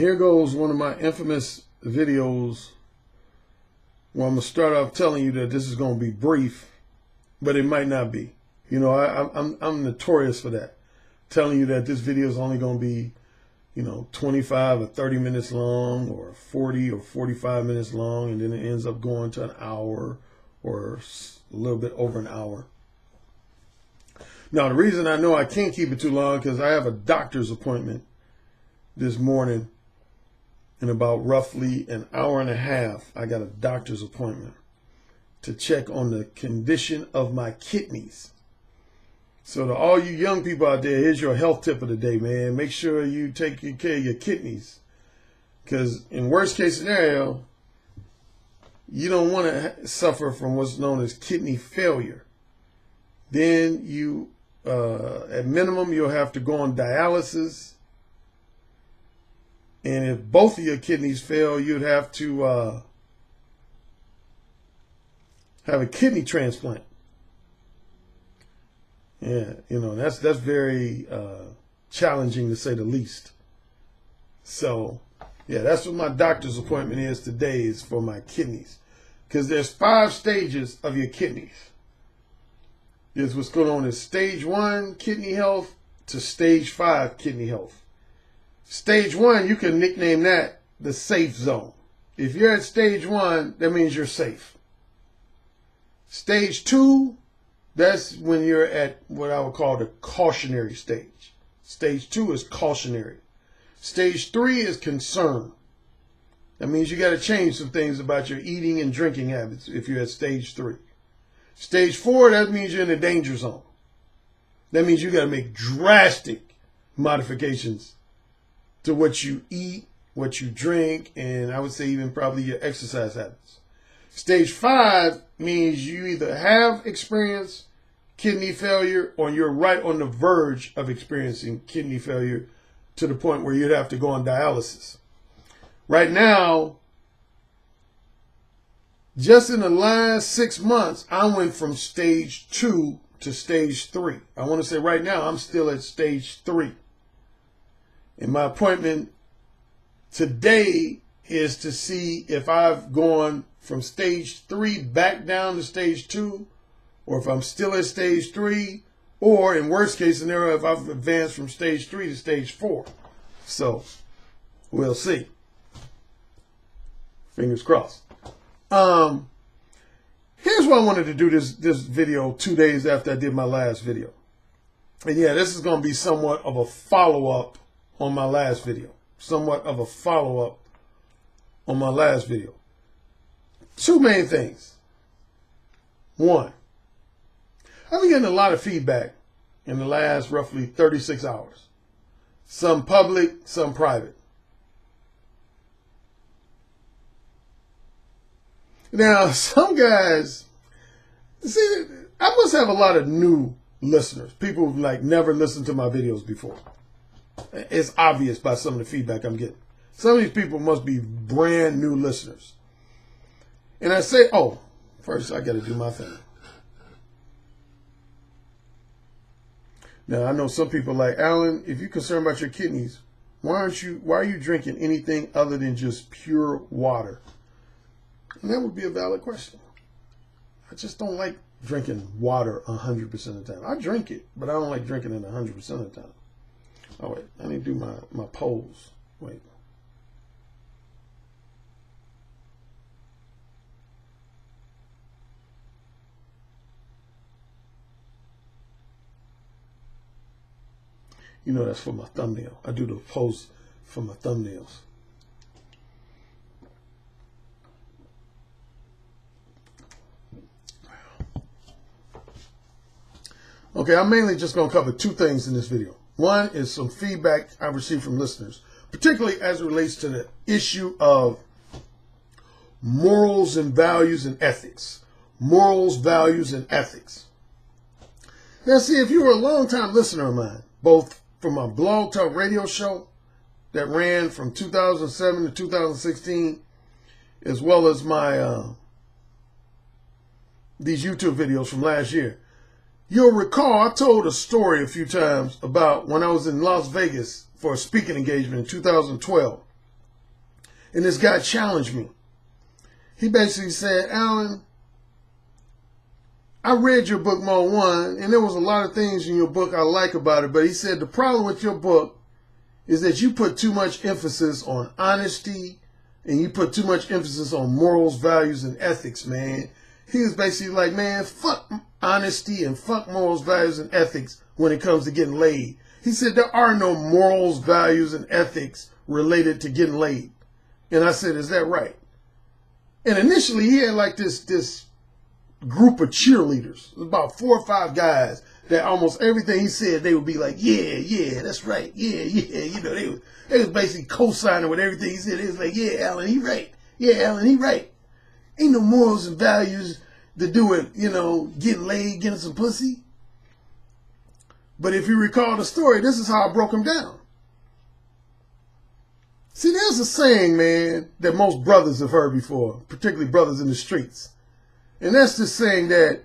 here goes one of my infamous videos where I'm going to start off telling you that this is going to be brief, but it might not be. You know, I'm notorious for that. Telling you that this video is only going to be, 25 or 30 minutes long, or 40 or 45 minutes long, and then it ends up going to an hour or a little bit over an hour. Now, the reason I know I can't keep it too long because I have a doctor's appointment this morning in about roughly an hour and a half. I got a doctor's appointment to check on the condition of my kidneys. So to all you young people out there, here's your health tip of the day, man. Make sure you take care of your kidneys. Because in worst case scenario, you don't want to suffer from what's known as kidney failure. Then you, at minimum, you'll have to go on dialysis. And if both of your kidneys fail, you'd have to have a kidney transplant. Yeah, that's very challenging to say the least. So, yeah, that's what my doctor's appointment is today, is for my kidneys. Because there's 5 stages of your kidneys. There's what's going on is stage 1 kidney health to stage 5 kidney health. Stage 1, you can nickname that the safe zone. If you're at stage 1, that means you're safe. Stage 2, that's when you're at what I would call the cautionary stage. Stage 2 is cautionary. Stage 3 is concern. That means you got to change some things about your eating and drinking habits if you're at stage 3. Stage 4, that means you're in the danger zone. That means you got to make drastic modifications to what you eat, what you drink, and I would say even probably your exercise habits. Stage 5 means you either have experienced kidney failure or you're right on the verge of experiencing kidney failure to the point where you'd have to go on dialysis. Right now, just in the last 6 months, I went from stage 2 to stage 3. I want to say right now I'm still at stage 3. And my appointment today is to see if I've gone from stage 3 back down to stage 2, or if I'm still at stage 3, or in worst case scenario, if I've advanced from stage 3 to stage 4. So we'll see. Fingers crossed. Here's why I wanted to do this video 2 days after I did my last video. And yeah, this is going to be somewhat of a follow-up on my last video. Somewhat of a follow-up on my last video. 2 main things. 1, I've been getting a lot of feedback in the last roughly 36 hours. Some public, some private. Now, some guys, see, I must have a lot of new listeners. People who've never listened to my videos before. It's obvious by some of the feedback I'm getting. Some of these people must be brand new listeners. And I say, oh, first I got to do my thing. Now, I know some people like, Alan, if you're concerned about your kidneys, why are you drinking anything other than just pure water? And that would be a valid question. I just don't like drinking water 100% of the time. I drink it, but I don't like drinking it 100% of the time. Oh, wait, I need to do my pose. Wait. That's for my thumbnail. I do the pose for my thumbnails. Okay, I'm mainly just going to cover 2 things in this video. One is some feedback I received from listeners, particularly as it relates to the issue of morals and values and ethics. Morals, values, and ethics. Now, see, if you were a long-time listener of mine, both from my Blog Talk radio show that ran from 2007 to 2016, as well as my these YouTube videos from last year, you'll recall I told a story a few times about when I was in Las Vegas for a speaking engagement in 2012. And this guy challenged me. He basically said, Alan, I read your book, Mo 1, and there was a lot of things in your book I like about it. But he said the problem with your book is that you put too much emphasis on honesty and you put too much emphasis on morals, values, and ethics, man. He was basically like, man, fuck honesty and fuck morals, values, and ethics when it comes to getting laid. He said there are no morals, values, and ethics related to getting laid. And I said, is that right? And initially he had like this group of cheerleaders, about 4 or 5 guys that almost everything he said, they would be like, yeah, that's right. Yeah. You know, they was basically co-signing with everything he said. They was like, yeah, Alan, he right. Yeah, Alan, he right. Ain't no morals and values to do with, you know, getting laid, getting some pussy. But if you recall the story, this is how I broke him down. See, there's a saying, man, that most brothers have heard before, particularly brothers in the streets. And that's the saying that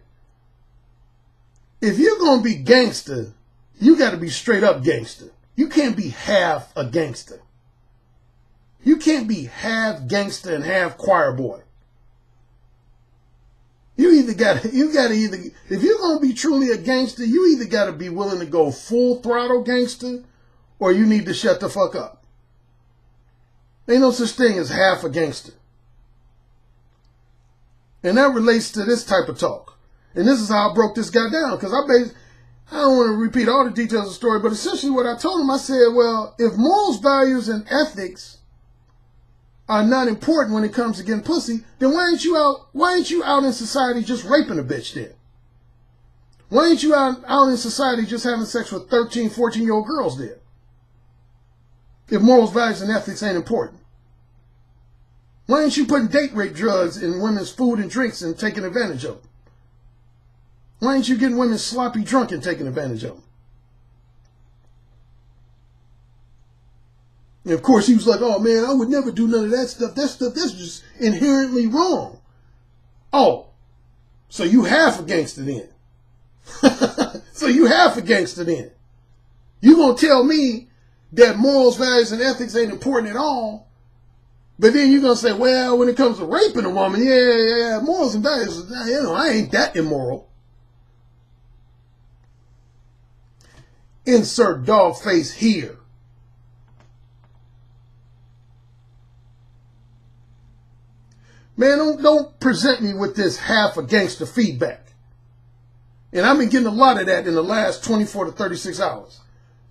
if you're going to be gangster, you got to be straight up gangster. You can't be half a gangster. You can't be half gangster and half choir boy. If you're going to be truly a gangster, you either got to be willing to go full throttle gangster or you need to shut the fuck up. Ain't no such thing as half a gangster. And that relates to this type of talk. And this is how I broke this guy down. Because I don't want to repeat all the details of the story, but essentially what I told him, I said, well, if morals, values, and ethics are not important when it comes to getting pussy, then why ain't you out in society just raping a bitch then? Why ain't you out in society just having sex with 13, 14-year-old girls then? If morals, values, and ethics ain't important. Why ain't you putting date rape drugs in women's food and drinks and taking advantage of them? Why ain't you getting women sloppy drunk and taking advantage of them? And of course, he was like, oh man, I would never do none of that stuff. That's just inherently wrong. Oh, so you half a gangster then. So you half a gangster then. You gonna tell me that morals, values, and ethics ain't important at all, but then you're gonna say, well, when it comes to raping a woman, yeah, morals and values, you know, I ain't that immoral. Insert dog face here. Man, don't present me with this half a gangster feedback. And I've been getting a lot of that in the last 24 to 36 hours.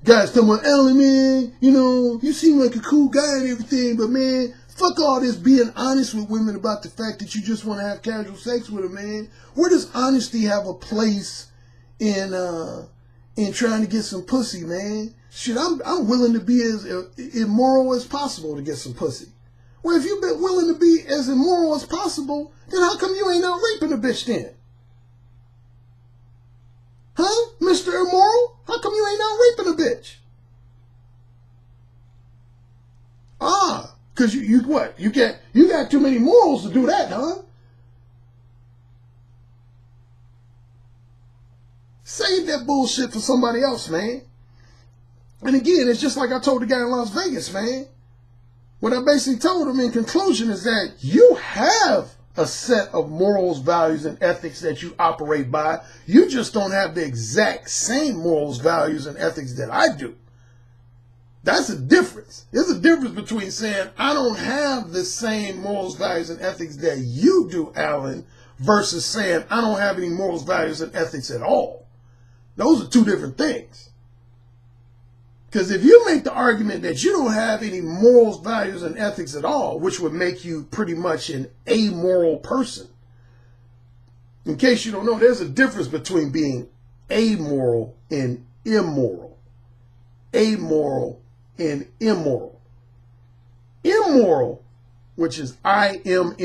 Guys tell me, Alan, man, you know, you seem like a cool guy and everything, but man, fuck all this being honest with women about the fact that you just want to have casual sex with them, man. Where does honesty have a place in trying to get some pussy, man? Shit, I'm willing to be as immoral as possible to get some pussy. Well, if you've been willing to be as immoral as possible, then how come you ain't out raping a bitch then? Huh? Mr. Immoral? How come you ain't out raping a bitch? Ah, because you what? You got too many morals to do that, huh? Save that bullshit for somebody else, man. And again, it's just like I told the guy in Las Vegas, man. What I basically told him in conclusion is that you have a set of morals, values, and ethics that you operate by. You just don't have the exact same morals, values, and ethics that I do. That's a difference. There's a difference between saying, I don't have the same morals, values, and ethics that you do, Alan, versus saying, I don't have any morals, values, and ethics at all. Those are two different things. Because if you make the argument that you don't have any morals, values, and ethics at all, which would make you pretty much an amoral person. In case you don't know, there's a difference between being amoral and immoral. Amoral and immoral. Immoral, which is I-M-M-O-R-A-L.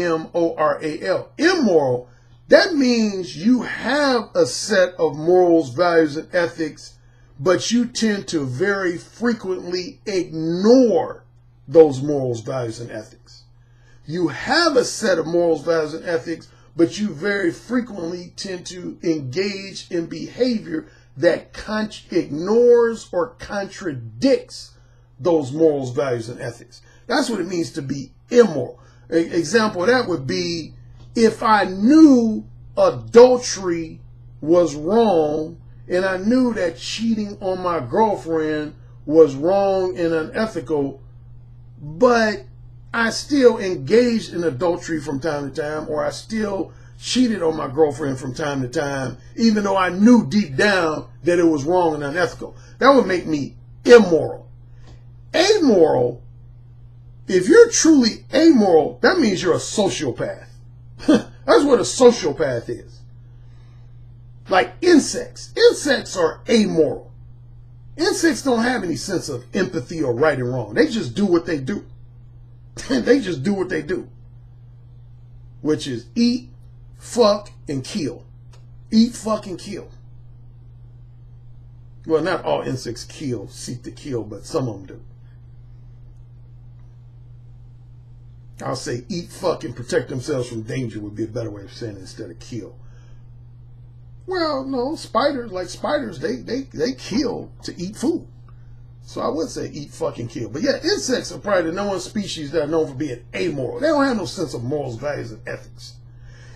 Immoral, that means you have a set of morals, values, and ethics, but you tend to very frequently ignore those morals, values, and ethics. You have a set of morals, values, and ethics, but you very frequently tend to engage in behavior that ignores or contradicts those morals, values, and ethics. That's what it means to be immoral. An example of that would be if I knew adultery was wrong and I knew that cheating on my girlfriend was wrong and unethical, but I still engaged in adultery from time to time, or I still cheated on my girlfriend from time to time, even though I knew deep down that it was wrong and unethical. That would make me immoral. Amoral, if you're truly amoral, that means you're a sociopath. That's what a sociopath is. Like insects. Insects are amoral. Insects don't have any sense of empathy or right and wrong. They just do what they do. They just do what they do. Which is eat, fuck, and kill. Eat, fuck, and kill. Well, not all insects seek to kill, but some of them do. I'll say eat, fuck, and protect themselves from danger would be a better way of saying it instead of kill. Well, no, spiders, they kill to eat food. So I would say eat, fuck, and kill. But yeah, insects are probably the number one species that are known for being amoral. They don't have no sense of morals, values, and ethics.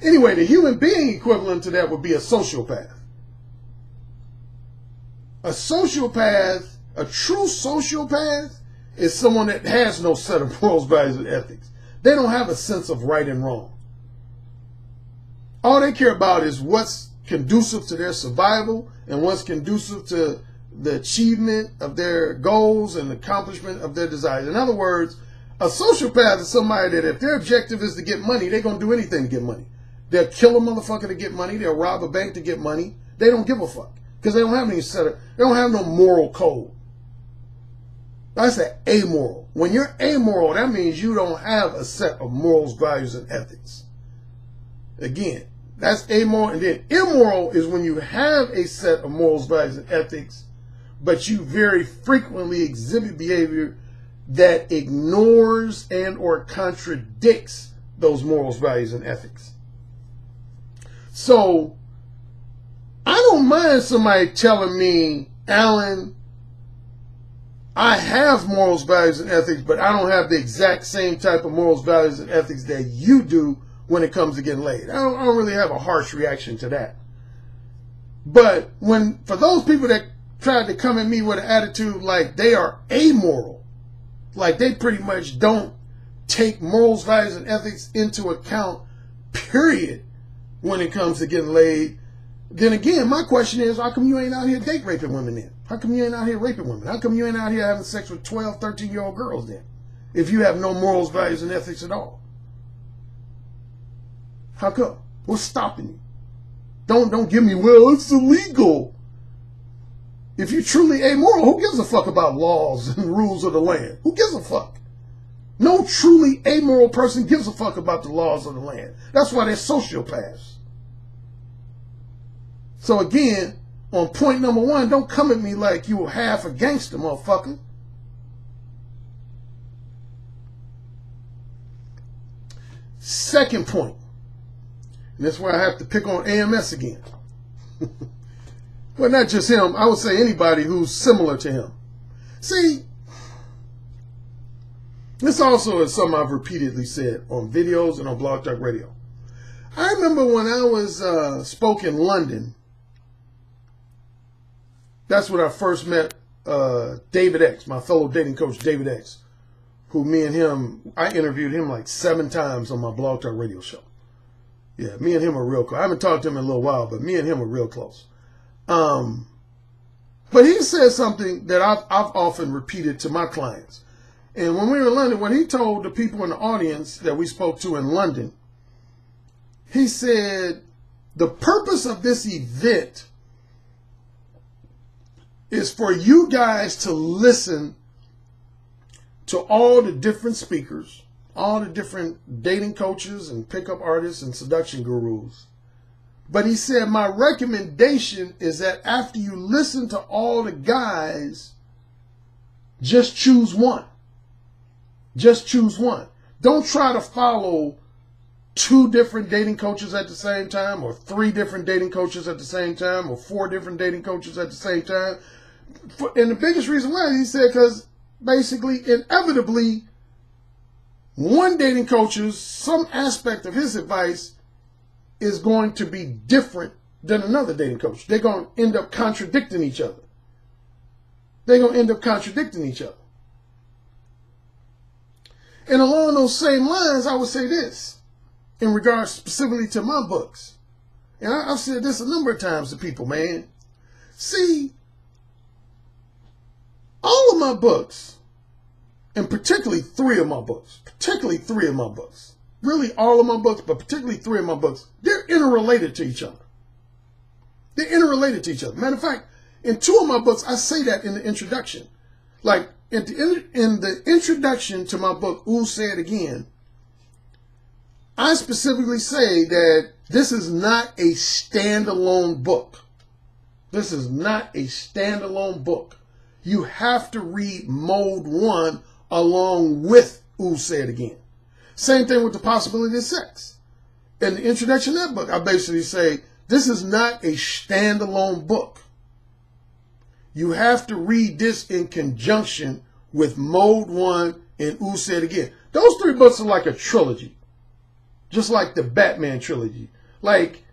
Anyway, the human being equivalent to that would be a sociopath. A sociopath, a true sociopath, is someone that has no set of morals, values, and ethics. They don't have a sense of right and wrong. All they care about is what's conducive to their survival and what's conducive to the achievement of their goals and accomplishment of their desires. In other words, a sociopath is somebody that if their objective is to get money, they're going to do anything to get money. They'll kill a motherfucker to get money. They'll rob a bank to get money. They don't give a fuck because they don't have any they don't have no moral code. I said amoral. When you're amoral, that means you don't have a set of morals, values, and ethics. Again, that's amoral. And then immoral is when you have a set of morals, values, and ethics, but you very frequently exhibit behavior that ignores and or contradicts those morals, values, and ethics. So I don't mind somebody telling me, Alan, I have morals, values, and ethics, but I don't have the exact same type of morals, values, and ethics that you do when it comes to getting laid. I don't really have a harsh reaction to that. But for those people that tried to come at me with an attitude like they are amoral, like they pretty much don't take morals, values, and ethics into account, period, when it comes to getting laid, then again, my question is, how come you ain't out here date raping women then? How come you ain't out here raping women? How come you ain't out here having sex with 12, 13-year-old girls then? If you have no morals, values, and ethics at all. How come? What's stopping you? Don't give me, well, it's illegal. If you're truly amoral, who gives a fuck about laws and rules of the land? Who gives a fuck? No truly amoral person gives a fuck about the laws of the land. That's why they're sociopaths. So again, on point number one, don't come at me like you half a gangster, motherfucker. Second point, and that's where I have to pick on AMS again. Well, not just him. I would say anybody who's similar to him. See, this also is something I've repeatedly said on videos and on Blog Talk Radio. I remember when I was spoke in London. That's when I first met David X, my fellow dating coach David X, who me and him, I interviewed him like 7 times on my Blog Talk Radio show. Yeah, me and him are real close. I haven't talked to him in a little while, but me and him are real close. But he said something that I've often repeated to my clients. And when we were in London, when he told the people in the audience that we spoke to in London, he said, the purpose of this event is for you guys to listen to all the different speakers, all the different dating coaches and pickup artists and seduction gurus. But he said, my recommendation is that after you listen to all the guys, just choose one. Just choose one. Don't try to follow 2 different dating coaches at the same time, or 3 different dating coaches at the same time, or 4 different dating coaches at the same time. And the biggest reason why, he said, because basically, inevitably, one dating coach's, some aspect of his advice is going to be different than another dating coach. They're going to end up contradicting each other. They're going to end up contradicting each other. And along those same lines, I would say this in regards specifically to my books. And I've said this a number of times to people, man. See, all of my books, and particularly three of my books, really all of my books, but particularly three of my books, they're interrelated to each other. They're interrelated to each other. Matter of fact, in two of my books, I say that in the introduction. Like in the introduction to my book, Ooh, Say It Again, I specifically say that this is not a standalone book. This is not a standalone book. You have to read Mode 1 along with Ooh, Say It Again. Same thing with The Possibility of Sex. In the introduction to that book, I basically say, this is not a standalone book. You have to read this in conjunction with Mode 1 and Ooh, Say It Again. Those three books are like a trilogy. Just like the Batman trilogy. Like,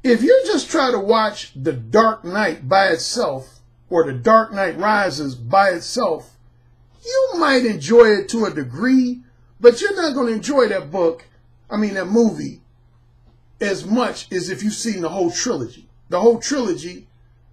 if you just try to watch The Dark Knight by itself, or The Dark Knight Rises by itself, you might enjoy it to a degree, but you're not going to enjoy that movie, as much as if you've seen the whole trilogy. The whole trilogy,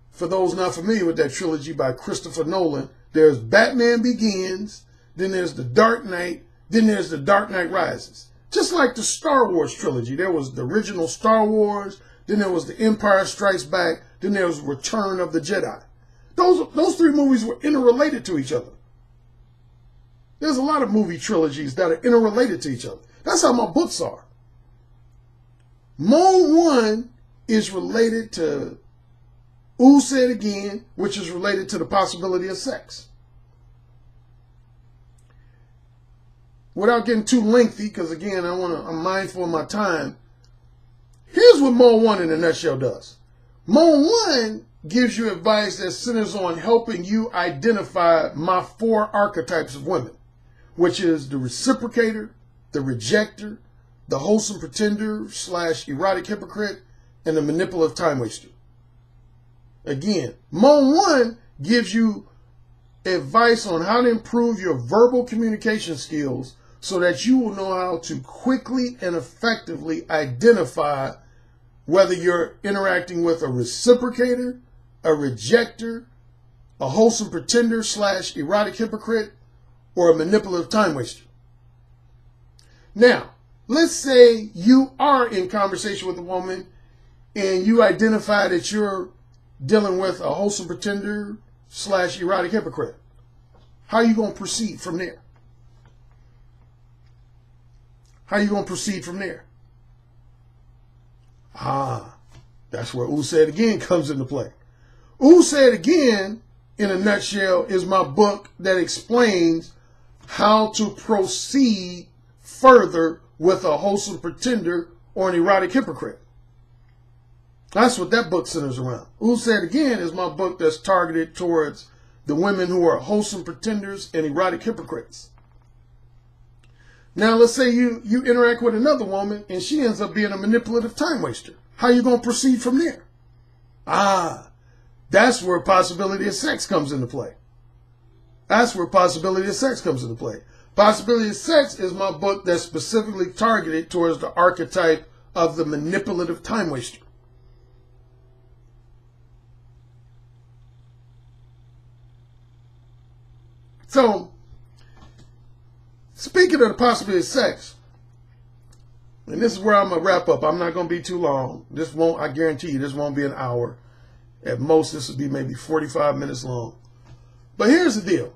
for those not familiar with that trilogy by Christopher Nolan, there's Batman Begins, then there's The Dark Knight, then there's The Dark Knight Rises. Just like the Star Wars trilogy. There was the original Star Wars, then there was The Empire Strikes Back, then there was Return of the Jedi. Those three movies were interrelated to each other. There's a lot of movie trilogies that are interrelated to each other. That's how my books are. Mode 1 is related to Ooh, Say It Again, which is related to The Possibility of Sex. Without getting too lengthy, because again, I'm mindful of my time. Here's what Mode 1 in a nutshell does. Mode 1 gives you advice that centers on helping you identify my 4 archetypes of women, which is the reciprocator, the rejector, the wholesome pretender / erotic hypocrite, and the manipulative time waster. Again, Mode 1 gives you advice on how to improve your verbal communication skills so that you will know how to quickly and effectively identify whether you're interacting with a reciprocator, a rejector, a wholesome pretender / erotic hypocrite, or a manipulative time waster. Now, let's say you are in conversation with a woman and you identify that you're dealing with a wholesome pretender / erotic hypocrite. How are you going to proceed from there? How are you going to proceed from there? That's where Ooh, Say It Again comes into play. Ooh, Say It Again, in a nutshell, is my book that explains how to proceed further with a wholesome pretender or an erotic hypocrite. That's what that book centers around. Ooh, Say It Again is my book that's targeted towards the women who are wholesome pretenders and erotic hypocrites. Now, let's say you interact with another woman and she ends up being a manipulative time waster. How are you going to proceed from there? That's where Possibility of Sex comes into play. That's where Possibility of Sex comes into play. Possibility of Sex is my book that's specifically targeted towards the archetype of the manipulative time waster. So, speaking of the possibility of sex, and this is where I'm going to wrap up. I'm not going to be too long. I guarantee you, this won't be an hour. At most, this will be maybe 45 minutes long. But here's the deal.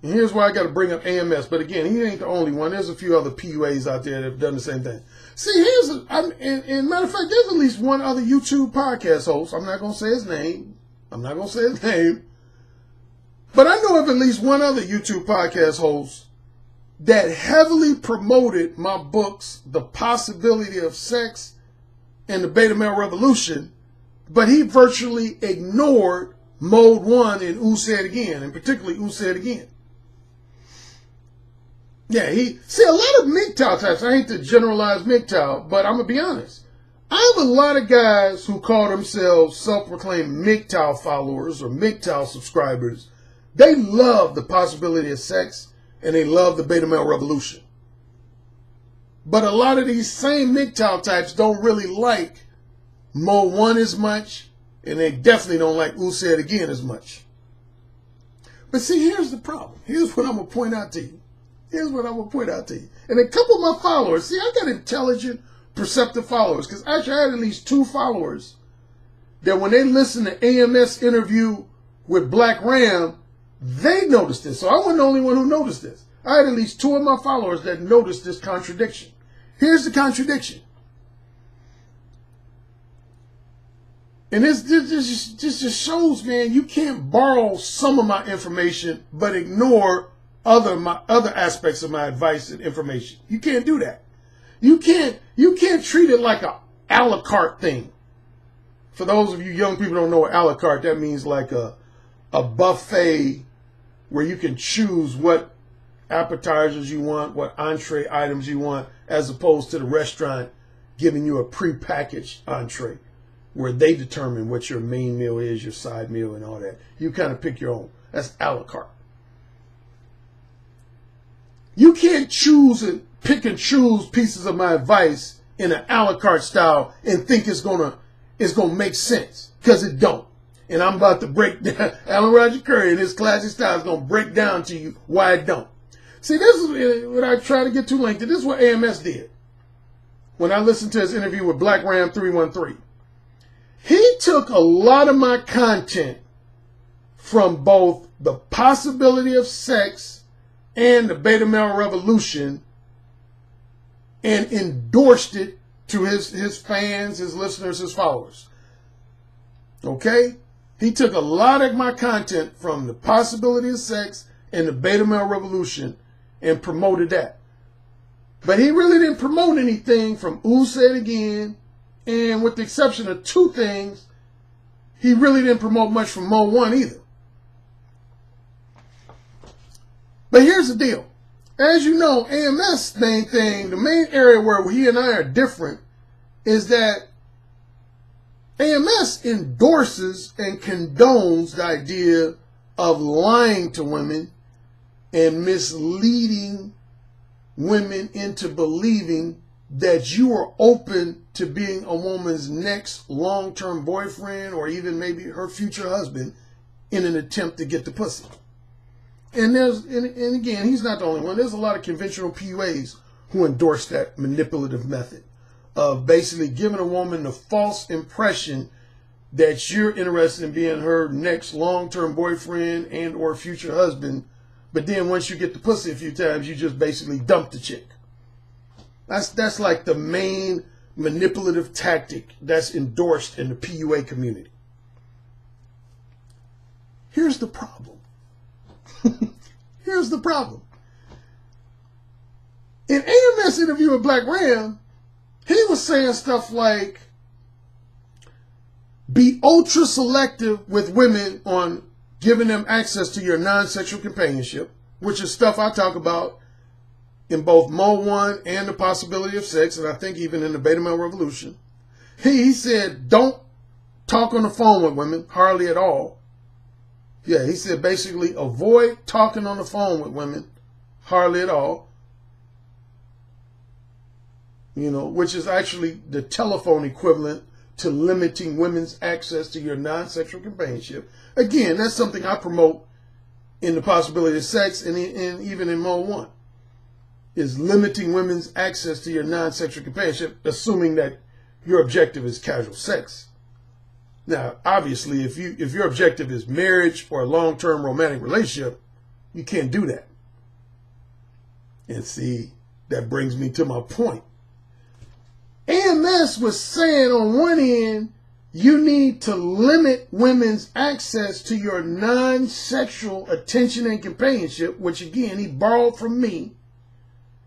And here's why I got to bring up AMS. But again, he ain't the only one. There's a few other PUAs out there that have done the same thing. See, and matter of fact, there's at least one other YouTube podcast host. I'm not going to say his name. But I know of at least one other YouTube podcast host that heavily promoted my books, The Possibility of Sex and the Beta Male Revolution, but he virtually ignored Mode 1 and Ooh, Say It Again, and particularly Ooh, Say It Again. Yeah, see a lot of MGTOW types. I hate to generalize MGTOW, but I'm gonna be honest. I have a lot of guys who call themselves self-proclaimed MGTOW followers or MGTOW subscribers. They love the possibility of sex and they love the beta male revolution. But a lot of these same MGTOW types don't really like Mo 1 as much, and they definitely don't like Who Said Again as much. But see, here's the problem. Here's what I'm going to point out to you. Here's what I'm going to point out to you. And a couple of my followers, see, I got intelligent, perceptive followers, because actually I had at least 2 followers that when they listened to AMS interview with Black Ram, they noticed this. So I wasn't the only one who noticed this. I had at least 2 of my followers that noticed this contradiction. Here's the contradiction. And this just shows, man, you can't borrow some of my information but ignore other aspects of my advice and information. You can't do that. You can't treat it like a la carte thing. For those of you young people who don't know what a la carte, that means like a buffet where you can choose what appetizers you want, what entree items you want, as opposed to the restaurant giving you a prepackaged entree where they determine what your main meal is, your side meal, and all that. You kind of pick your own. That's a la carte. You can't choose and pick and choose pieces of my advice in an a la carte style and think it's gonna make sense, because it don't. And I'm about to break down. Alan Roger Currie in his classic style is gonna break down to you why it don't. See, this is what I try to get too lengthy. This is what AMS did when I listened to his interview with Black Ram 313. He took a lot of my content from both the possibility of sex and the beta male revolution and endorsed it to his fans, his listeners, his followers. Okay? He took a lot of my content from the possibility of sex and the beta male revolution and promoted that. But he really didn't promote anything from Who Said Again, and with the exception of 2 things, he really didn't promote much from Mo 1 either. But here's the deal. As you know, AMS main thing, the main area where he and I are different is that AMS endorses and condones the idea of lying to women and misleading women into believing that you are open to being a woman's next long-term boyfriend or even maybe her future husband in an attempt to get the pussy. And again, he's not the only one. There's a lot of conventional PUAs who endorse that manipulative method of basically giving a woman the false impression that you're interested in being her next long-term boyfriend and or future husband. But then once you get the pussy a few times, you just basically dump the chick. That's like the main manipulative tactic that's endorsed in the PUA community. Here's the problem. Here's the problem. In AMS interview with Black Ram, he was saying stuff like, be ultra selective with women on giving them access to your non-sexual companionship, which is stuff I talk about in both Mo 1 and the possibility of sex, and I think even in the beta male revolution. He said, don't talk on the phone with women, hardly at all. Yeah, he said basically avoid talking on the phone with women, hardly at all. You know, which is actually the telephone equivalent to limiting women's access to your non-sexual companionship. Again, that's something I promote in the possibility of sex and even in Mo 1. Is limiting women's access to your non-sexual companionship, assuming that your objective is casual sex. Now, obviously, if your objective is marriage or a long-term romantic relationship, you can't do that. And see, that brings me to my point. AMS was saying on one end, you need to limit women's access to your non-sexual attention and companionship, which again, he borrowed from me.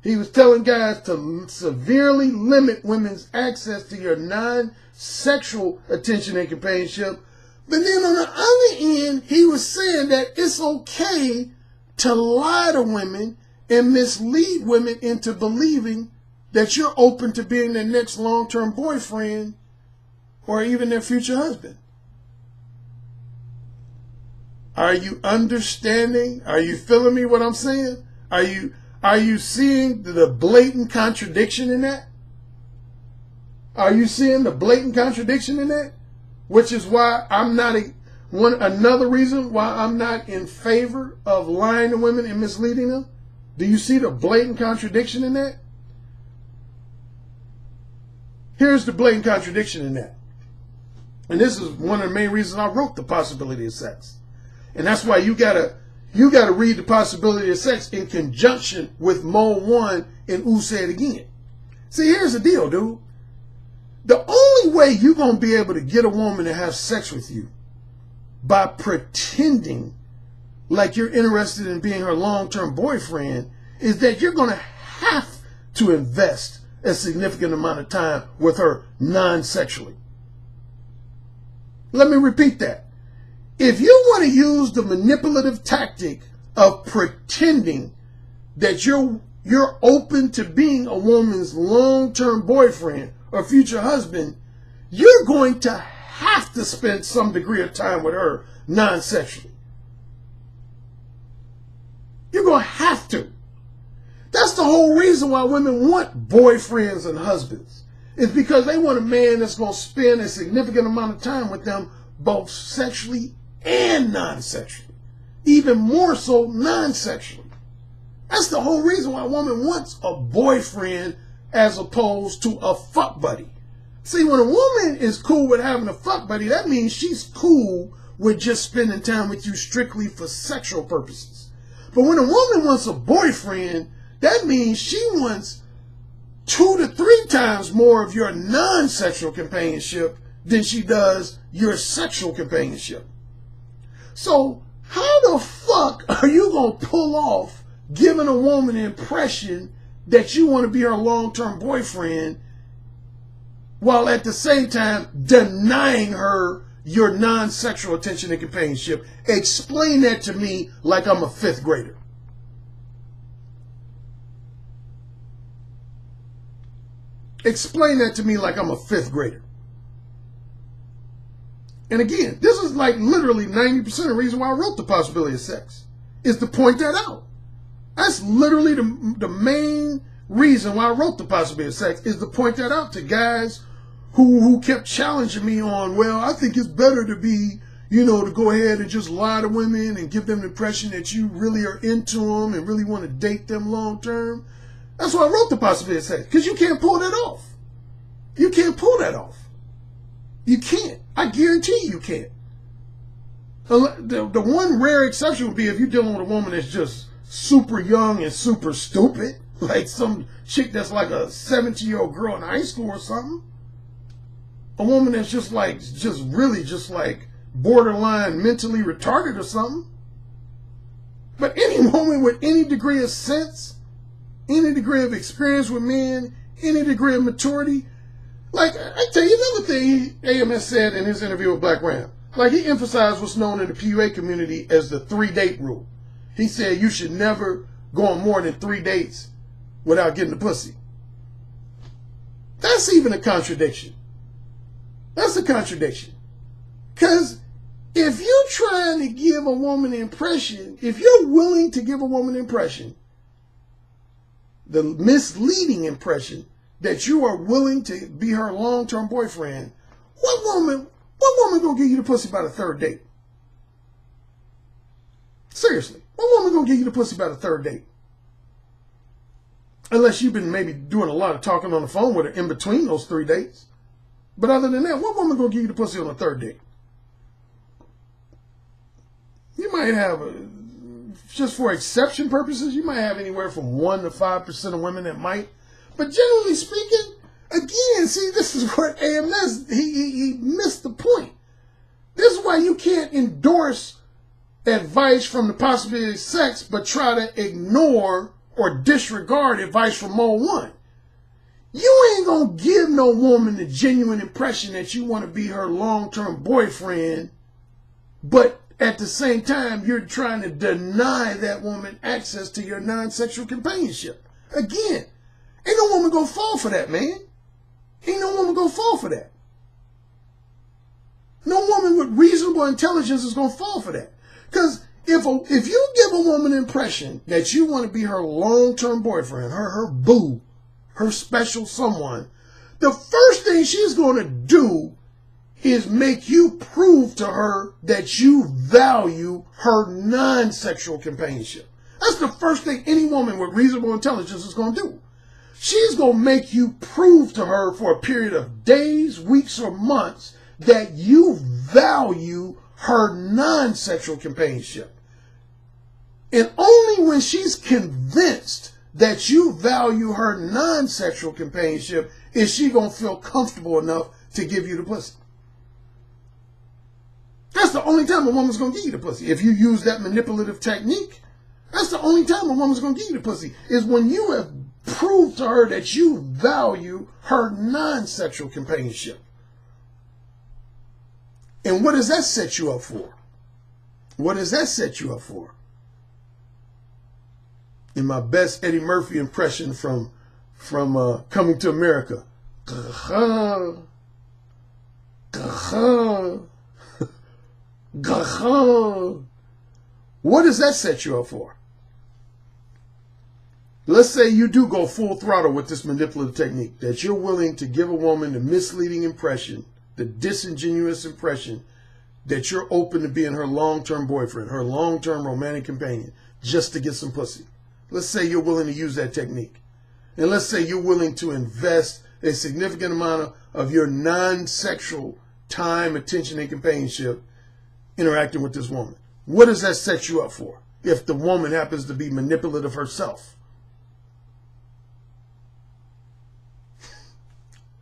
He was telling guys to severely limit women's access to your non-sexual attention and companionship. But then on the other end, he was saying that it's okay to lie to women and mislead women into believing that you're open to being their next long-term boyfriend or even their future husband. Are you understanding? Are you feeling me what I'm saying? Are you seeing the blatant contradiction in that? Are you seeing the blatant contradiction in that? Which is why I'm not another reason why I'm not in favor of lying to women and misleading them. Do you see the blatant contradiction in that? Here's the blatant contradiction in that. And this is one of the main reasons I wrote The Possibility of Sex. And that's why you gotta read The Possibility of Sex in conjunction with Mode 1 and Ooh Say It Again. See, here's the deal, dude. The only way you're going to be able to get a woman to have sex with you by pretending like you're interested in being her long-term boyfriend is that you're going to have to invest a significant amount of time with her non-sexually. Let me repeat that. If you want to use the manipulative tactic of pretending that you're open to being a woman's long-term boyfriend or future husband, you're going to have to spend some degree of time with her non-sexually. You're going to have to. That's the whole reason why women want boyfriends and husbands. It's because they want a man that's going to spend a significant amount of time with them, both sexually and non-sexually. Even more so non-sexually. That's the whole reason why a woman wants a boyfriend as opposed to a fuck buddy. See, when a woman is cool with having a fuck buddy, that means she's cool with just spending time with you strictly for sexual purposes. But when a woman wants a boyfriend, that means she wants 2 to 3 times more of your non-sexual companionship than she does your sexual companionship. So how the fuck are you going to pull off giving a woman the impression that you want to be her long-term boyfriend while at the same time denying her your non-sexual attention and companionship? Explain that to me like I'm a 5th grader. Explain that to me like I'm a 5th grader. And again, this is like literally 90% of the reason why I wrote The Possibility of Sex, is to point that out. That's literally the main reason why I wrote The Possibility of Sex, is to point that out to guys who kept challenging me on, well, I think it's better to be, to go ahead and just lie to women and give them the impression that you really are into them and really want to date them long term. That's why I wrote The Possibility of Sex, because you can't pull that off. You can't pull that off. You can't. I guarantee you can't. The one rare exception would be if you're dealing with a woman that's just super young and super stupid, like some chick that's like a 17-year-old girl in high school or something. A woman that's just really borderline mentally retarded or something. But any woman with any degree of sense, any degree of experience with men, any degree of maturity, like I tell you another thing AMS said in his interview with Black Ram. Like, he emphasized what's known in the PUA community as the 3-date rule. He said you should never go on more than 3 dates without getting the pussy. That's even a contradiction. That's a contradiction. Because if you're trying to give a woman the impression, if you're willing to give a woman the impression, the misleading impression that you are willing to be her long-term boyfriend, what woman gonna give you the pussy by the 3rd date? Seriously, what woman gonna give you the pussy by the 3rd date? Unless you've been maybe doing a lot of talking on the phone with her in between those 3 dates. But other than that, what woman gonna give you the pussy on the 3rd date? You might have, just for exception purposes, you might have anywhere from 1 to 5% of women that might. But generally speaking, again, see, this is what AMS, he missed the point. This is why you can't endorse advice from The Possibility of Sex, but try to ignore or disregard advice from Mode 1. You ain't gonna give no woman the genuine impression that you want to be her long-term boyfriend, but at the same time, you're trying to deny that woman access to your non-sexual companionship. Again, ain't no woman gonna fall for that, man. Ain't no woman gonna fall for that. No woman with reasonable intelligence is gonna fall for that. Because if you give a woman the impression that you want to be her long-term boyfriend, her boo, her special someone, the first thing she's going to do is make you prove to her that you value her non-sexual companionship. That's the first thing any woman with reasonable intelligence is going to do. She's going to make you prove to her for a period of days, weeks, or months that you value her non-sexual companionship. And only when she's convinced that you value her non-sexual companionship is she going to feel comfortable enough to give you the pussy. That's the only time a woman's going to give you the pussy. If you use that manipulative technique, that's the only time a woman's going to give you the pussy, is when you have proved to her that you value her non-sexual companionship. And what does that set you up for? What does that set you up for? In my best Eddie Murphy impression from Coming to America. What does that set you up for? Let's say you do go full throttle with this manipulative technique, that you're willing to give a woman the misleading impression, the disingenuous impression that you're open to being her long-term boyfriend, her long-term romantic companion, just to get some pussy. Let's say you're willing to use that technique. And let's say you're willing to invest a significant amount of your non-sexual time, attention, and companionship interacting with this woman. What does that set you up for if the woman happens to be manipulative herself?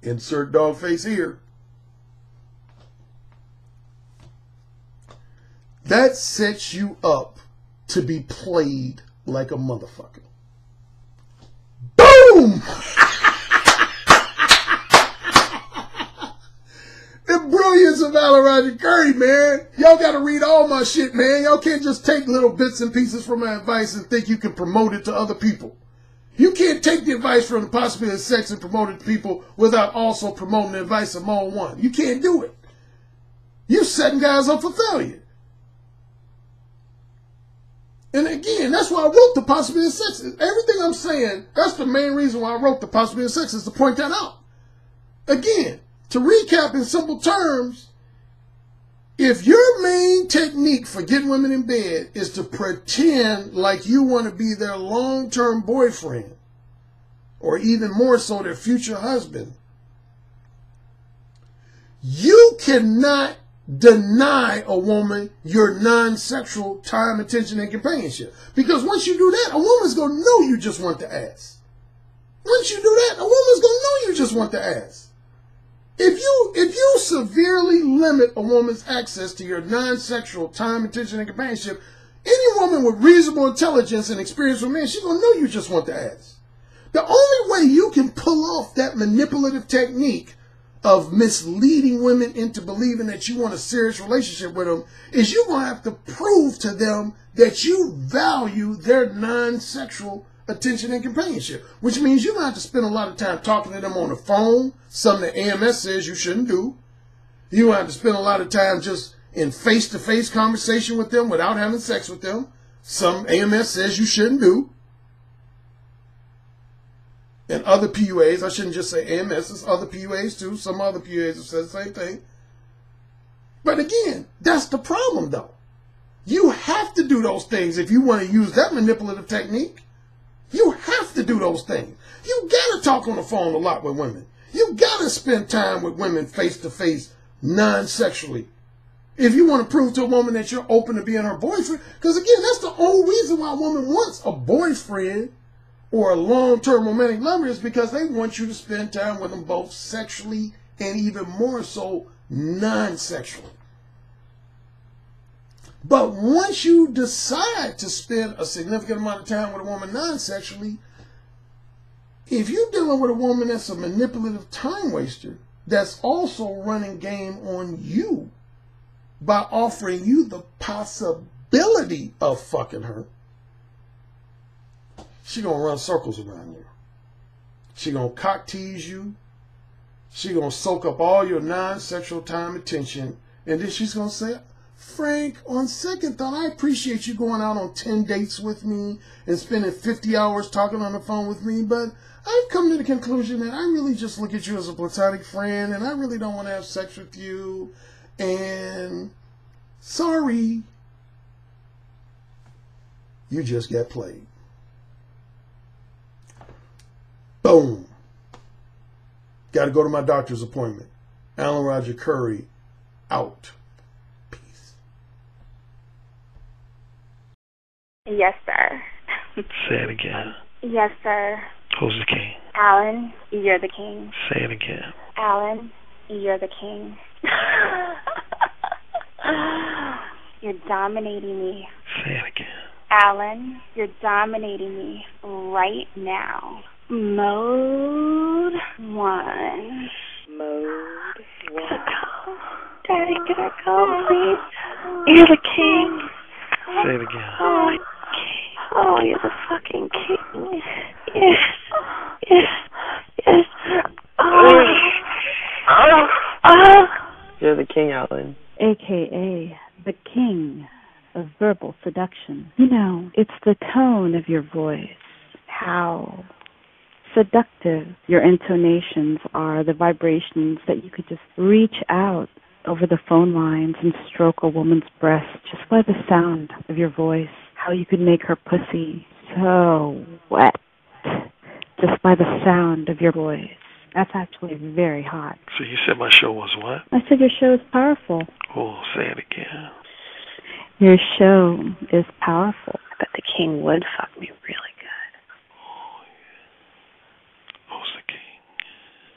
Insert dog face here. That sets you up to be played like a motherfucker. Boom! The brilliance of Roger Currie, man. Y'all got to read all my shit, man. Y'all can't just take little bits and pieces from my advice and think you can promote it to other people. You can't take the advice from the Possibility of Sex and promote it to people without also promoting the advice of Mode 1. You can't do it. You're setting guys up for failure. And again, that's why I wrote The Possibility of Sex. Everything I'm saying, that's the main reason why I wrote The Possibility of Sex, is to point that out. Again, to recap in simple terms, if your main technique for getting women in bed is to pretend like you want to be their long-term boyfriend, or even more so their future husband, you cannot deny a woman your non-sexual time, attention, and companionship. Because once you do that, a woman's going to know you just want the ass. Once you do that, a woman's going to know you just want the ass. If you severely limit a woman's access to your non-sexual time, attention, and companionship, any woman with reasonable intelligence and experience with men, she's going to know you just want the ass. The only way you can pull off that manipulative technique of misleading women into believing that you want a serious relationship with them is you're going to have to prove to them that you value their non-sexual attention and companionship, which means you're going to have to spend a lot of time talking to them on the phone, something that AMS says you shouldn't do. You're going to have to spend a lot of time just in face-to-face conversation with them without having sex with them, some AMS says you shouldn't do. And other PUAs, I shouldn't just say AMS, there's other PUAs too. Some other PUAs have said the same thing. But again, that's the problem though. You have to do those things if you want to use that manipulative technique. You have to do those things. You got to talk on the phone a lot with women. You got to spend time with women face-to-face, non-sexually. If you want to prove to a woman that you're open to being her boyfriend, because again, that's the only reason why a woman wants a boyfriend or a long-term romantic lover, is because they want you to spend time with them both sexually and even more so non-sexually. But once you decide to spend a significant amount of time with a woman non-sexually, if you're dealing with a woman that's a manipulative time waster, that's also running game on you, by offering you the possibility of fucking her, she gonna run circles around you. She gonna cock tease you. She gonna soak up all your non-sexual time attention, and then she's gonna say, Frank, on second thought, I appreciate you going out on 10 dates with me and spending 50 hours talking on the phone with me, but I've come to the conclusion that I really just look at you as a platonic friend, and I really don't want to have sex with you, and sorry, you just got played. Boom. Got to go to my doctor's appointment. Alan Roger Currie, out. Peace. Yes, sir. Say it again. Yes, sir. Who's the king? Alan, you're the king. Say it again. Alan, you're the king. You're dominating me. Say it again. Alan, you're dominating me right now. Mode 1. Mode 1. Daddy, can I go, please? You're the king. Say it again. Oh, you're the fucking king. Yes. Yes. Yes. You're the king, Alan. AKA the king of verbal seduction. You know, it's the tone of your voice, how seductive your intonations are, the vibrations that you could just reach out over the phone lines and stroke a woman's breast just by the sound of your voice, how you could make her pussy so wet just by the sound of your voice. That's actually very hot. So you said my show was what? I said your show is powerful. Oh, say it again. Your show is powerful. I bet the king would fuck me really good. Oh, yeah. Who's the king?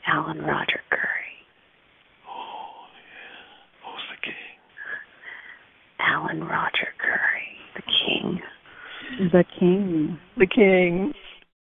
Alan Roger Currie. Oh, yeah. Who's the king? Alan Roger Currie. The king. The king. The king.